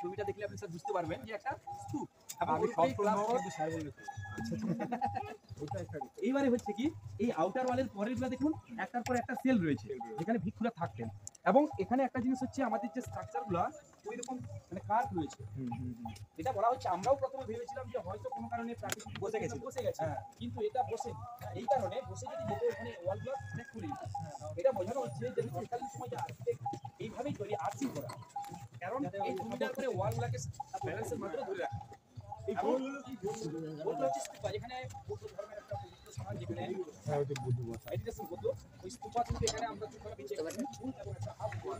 ছবিটা দেখলে আপনি স্যার বুঝতে পারবেন যে একটা স্তূপ। এইবারে হচ্ছে কি এই আউটার ওয়ালের পরের গুলো দেখুন একটার পর একটা সেল রয়েছে যেখানে ভিক্ষুরা থাকতেন, এবং এখানে একটা জিনিস হচ্ছে আমাদের যে স্ট্রাকচার গুলা ওই রকম মানে কার্ভ রয়েছে। এটা বলা হচ্ছে আমরাও প্রথমে ভেবেছিলাম যে হয়তো কোনো কারণে প্রাকৃতিক বসে গেছে, কিন্তু এটা বসে এই কারণে বসে যদি যেত এখানে ওয়াল গুলো অনেক খুলে যেত। এটা বোঝানো হচ্ছে যে তৎকালীন সময় যে আর্কিটেক্ট এইভাবেই তৈরি আর্চিং করা, কারণ এই 2 মিটার করে ওয়াল গুলাকে ব্যালেন্সের মাত্রা ধরে রাখে। এখানে বৌদ্ধ ধর্মের একটা পবিত্র স্থান, যেখানে মেডিটেশন করতো। ওই স্তূপা কিন্তু এখানে আমরা যেভাবে বিচে এবং একটা হাফ গোল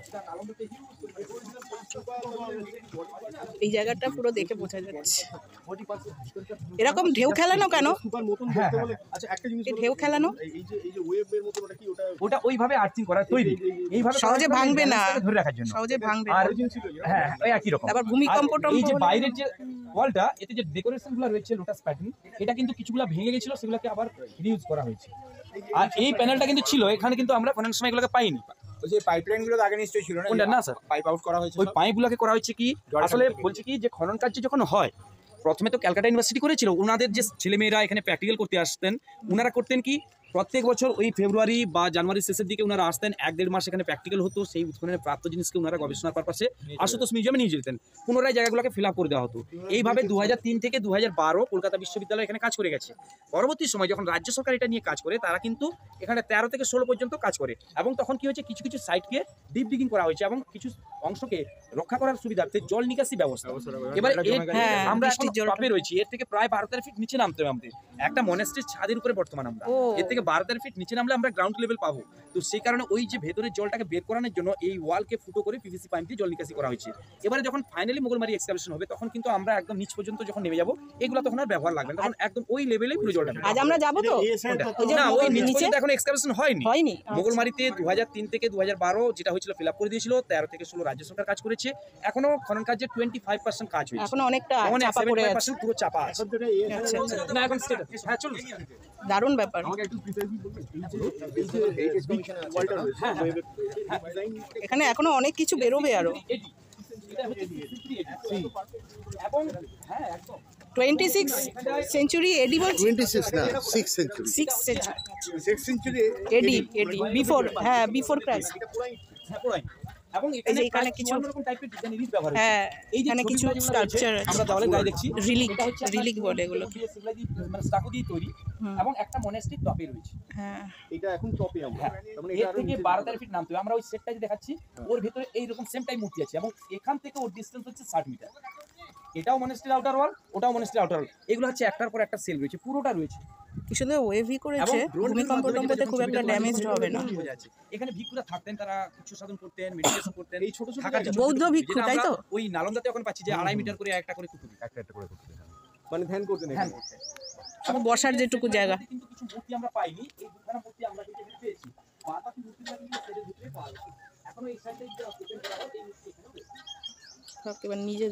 এটা নালন্দাতে এই জায়গাটা পুরো দেখে বোঝা যাচ্ছে। এরকম ঢেউ খেলানো কেন? আচ্ছা একটা জিনিস, ঢেউ খেলানো এই যে ওয়েভের মতো ওটা কি ওটা ওইভাবে আর্চিং করা তৈরি, এইভাবে সহজে ভাঙবে না, ধরে রাখার জন্য সহজে ভাঙবে আর না। হ্যাঁ ওই একই রকম। আবার ভূমিকম্প এই যে বাইরের যে ওয়ালটা এতে যে ডেকোরেশন গুলো রয়েছে লোটাস প্যাটার্ন, এটা কিন্তু কিছুগুলো ভেঙে গেছিল, সেগুলোকে আবার রিইউজ করা হয়েছে। আর এই প্যানেলটা কিন্তু ছিল এখানে, কিন্তু আমরা কোন সময় এগুলোকে পাইনি। ওই যে পাইপলাইন গুলো আগে নিশ্চয়ই ছিল না? কোনটা না স্যার, পাইপ আউট করা হয়েছে। ওই পাইপগুলোকে করা হচ্ছে কি আসলে বলছি কি যে খনন কার্য যখন হয় প্রথমে তো ক্যালকাটা ইউনিভার্সিটি করেছিল, ওনাদের যে ছেলেমেয়েরা এখানে প্র্যাকটিক্যাল করতে আসতেন ওনারা করতেন কি প্রত্যেক বছর ওই ফেব্রুয়ারি বা জানুয়ারির শেষের দিকে ওনারা আসতেন, 1-1.5 মাস এখানে প্র্যাকটিক্যাল হতো। সেই উৎখননের প্রাপ্ত জিনিসকে ওনারা গবেষণার পারপাসে আশুতোষ মিউজিয়ামে নিয়ে যেতেন, পুনরায় জায়গাগুলোকে ফিল আপ করে দেওয়া হতো। এইভাবে 2003 থেকে 2012 কলকাতা বিশ্ববিদ্যালয় এখানে কাজ করে গেছে। পরবর্তী সময় যখন রাজ্য সরকার এটা নিয়ে কাজ করে, তারা কিন্তু এখানে 13 থেকে 16 পর্যন্ত কাজ করে, এবং তখন কি হয়েছে কিছু কিছু সাইটকে ডিপ ডিগিং করা হয়েছে এবং কিছু অংশকে রক্ষা করার সুবিধার্থে জল নিকাশি ব্যবস্থা। এবার আমরা টপে রয়েছি, এর থেকে প্রায় 12-13 ফিট নিচে নামতে একটা মনেস্ট্রির ছাদের উপরে বর্তমান আমরা, এর থেকে 12-13 ফিট নিচে নামলে আমরা গ্রাউন্ড লেভেল পাবো। তো সেই কারণে ওই যে ভেতরের জলটাকে বের করানোর জন্য এই ওয়ালকে ফুটো করে পিভিসি পাইপ দিয়ে জল নিকাশি করা হয়েছে। এবারে যখন ফাইনালি মোগলমারি এক্সকাভেশন হবে তখন কিন্তু আমরা একদম নিচ পর্যন্ত যখন নেমে যাবো, এগুলো তখন আর ব্যবহার লাগবে না, তখন একদম ওই লেভেলেই পুরো জলটা। আজ আমরা যাবো তো না, ওই নিচ পর্যন্ত এখন এক্সকাভেশন হয়নি। মোগলমারিতে 2003 থেকে 2012 যেটা হয়েছিল ফিল আপ করে দিয়েছিল, 13 থেকে 16 রাজ্য সরকার কাজ করেছে। এখনো খনন কাজের 25% কাজ হয়েছে, এখনো অনেকটা চাপা পড়ে আছে, পুরো চাপা আছে। না এখন হ্যাঁ চলুন, দারুণ ব্যাপার। এখানে এখনো অনেক কিছু বেরোবে আরো। 26 সেঞ্চুরি এডি বলছি, 26 না 6 সেঞ্চুরি, 6 সেঞ্চুরি এডি বিফোর, হ্যাঁ বিফোর ক্রাইস্ট। এবং এখানে কিছু রকম টাইপের ডিজাইন রিলিজ ব্যবহার হয়েছে। হ্যাঁ এইখানে কিছু স্কাল্পচার আমরা দেওয়ালে গায়ে দেখছি, রিলিক বলে এগুলো, মানে স্টাকো দিয়ে তৈরি, এবং একটা মনেস্ট্রি টপে রয়েছে। হ্যাঁ এটা এখন টপে আমরা, মানে এর থেকে 12-13 ফিট নামতে হবে। আমরা ওই সেটটা যে দেখাচ্ছি ওর ভিতরে এই রকম সেম টাইপ মূর্তি আছে, এবং এখান থেকে ওর ডিসটেন্স হচ্ছে 60 মিটার। এটাও মনেস্ট্রি আউটার ওয়াল, ওটাও মনেস্ট্রি আউটার ওয়াল, এগুলো হচ্ছে একটার পর একটা সেল রয়েছে, পুরোটা রয়েছে। কি সুন্দর ওয়েভি করেছে, ভূমিকম্পতে খুব একটা ড্যামেজড হবে না। এখানে ভিক্ষুরা থাকতেন, তারা উচ্চ সাধন করতেন, মেডিটেশন করতেন। এই ছোট ছোট বৌদ্ধ ভিক্ষু, তাই তো? ওই নালন্দাতে এখন পাচ্ছি যে 2.5 মিটার করে একটা করে কুতুব, মানে ধ্যান করতেন এখানে, এবং বসার যেটুকু জায়গা। কিন্তু কিছু মূর্তি আমরা পাইনি, এই দুখানা মূর্তি আমরা কিন্তু পেয়েছি। বাকি মূর্তিগুলো কিন্তু সেটা ভিতরে পাওয়া যাচ্ছে। এখনো এই সাইডে যে অকুপেশন করা হয় এই মূর্তি এখানে রয়েছে। এবার নিজে